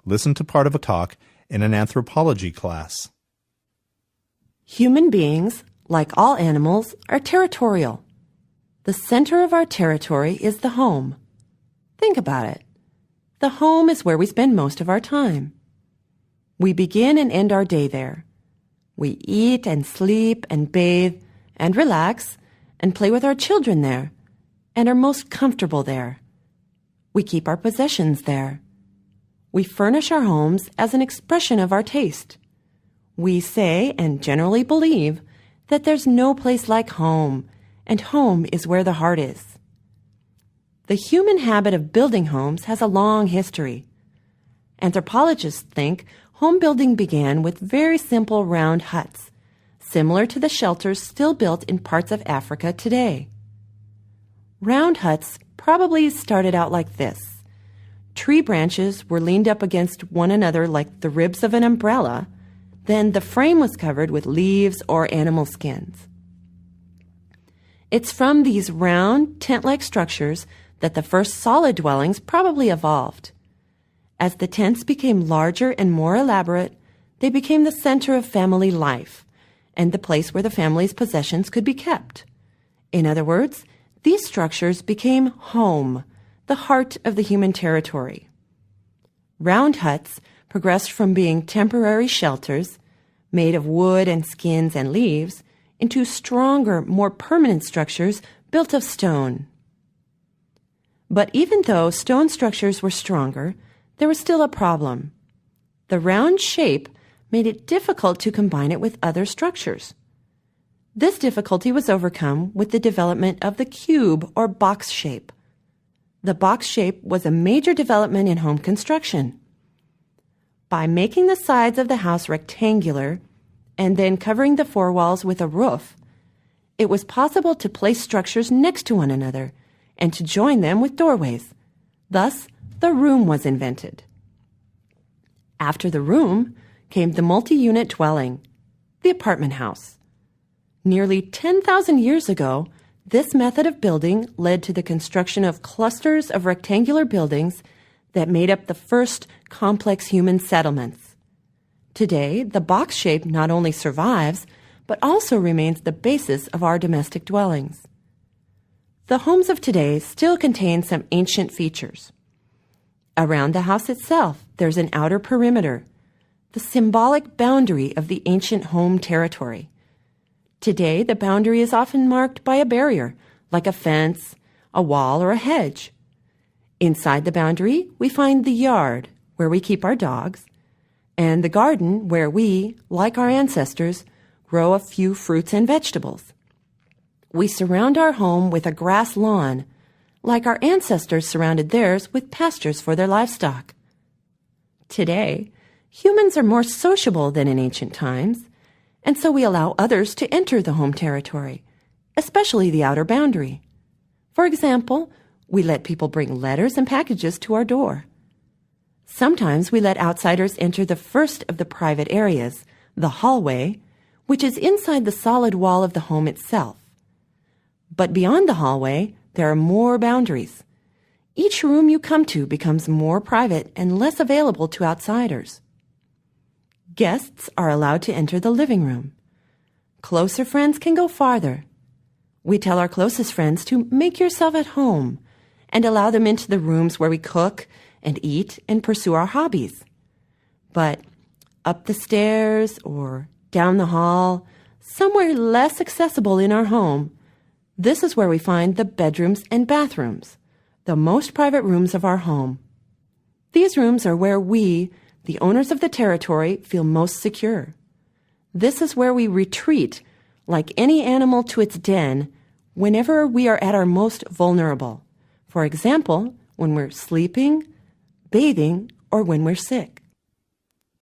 Listen to part of a talk in an anthropology class. Human beings, like all animals, are territorial. The center of our territory is the home. Think about it. The home is where we spend most of our time. We begin and end our day there. We eat and sleep and bathe and relax and play with our children there and are most comfortable there. We keep our possessions there. We furnish our homes as an expression of our taste. We say and generally believe that there's no place like home, and home is where the heart is. The human habit of building homes has a long history. Anthropologists think home building began with very simple round huts, similar to the shelters still built in parts of Africa today. Round huts probably started out like this. Tree branches were leaned up against one another like the ribs of an umbrella. Then the frame was covered with leaves or animal skins. It's from these round, tent-like structures that the first solid dwellings probably evolved. As the tents became larger and more elaborate, they became the center of family life and the place where the family's possessions could be kept. In other words, these structures became home, the heart of the human territory. Round huts progressed from being temporary shelters, made of wood and skins and leaves, into stronger, more permanent structures built of stone. But even though stone structures were stronger, there was still a problem. The round shape made it difficult to combine it with other structures. This difficulty was overcome with the development of the cube or box shape. The box shape was a major development in home construction. By making the sides of the house rectangular and then covering the four walls with a roof, it was possible to place structures next to one another and to join them with doorways. Thus, the room was invented. After the room came the multi-unit dwelling, the apartment house. Nearly 10,000 years ago, this method of building led to the construction of clusters of rectangular buildings that made up the first complex human settlements. Today, the box shape not only survives, but also remains the basis of our domestic dwellings. The homes of today still contain some ancient features. Around the house itself, there's an outer perimeter, the symbolic boundary of the ancient home territory. Today, the boundary is often marked by a barrier, like a fence, a wall, or a hedge. Inside the boundary, we find the yard, where we keep our dogs, and the garden, where we, like our ancestors, grow a few fruits and vegetables. We surround our home with a grass lawn, like our ancestors surrounded theirs with pastures for their livestock. Today, humans are more sociable than in ancient times, and so we allow others to enter the home territory, especially the outer boundary. For example, we let people bring letters and packages to our door. Sometimes we let outsiders enter the first of the private areas, the hallway, which is inside the solid wall of the home itself. But beyond the hallway, there are more boundaries. Each room you come to becomes more private and less available to outsiders. Guests are allowed to enter the living room. Closer friends can go farther. We tell our closest friends to make yourself at home and allow them into the rooms where we cook and eat and pursue our hobbies. But up the stairs or down the hall, somewhere less accessible in our home, this is where we find the bedrooms and bathrooms, the most private rooms of our home. These rooms are where we, the owners of the territory, feel most secure. This is where we retreat, like any animal to its den, whenever we are at our most vulnerable. For example, when we're sleeping, bathing, or when we're sick.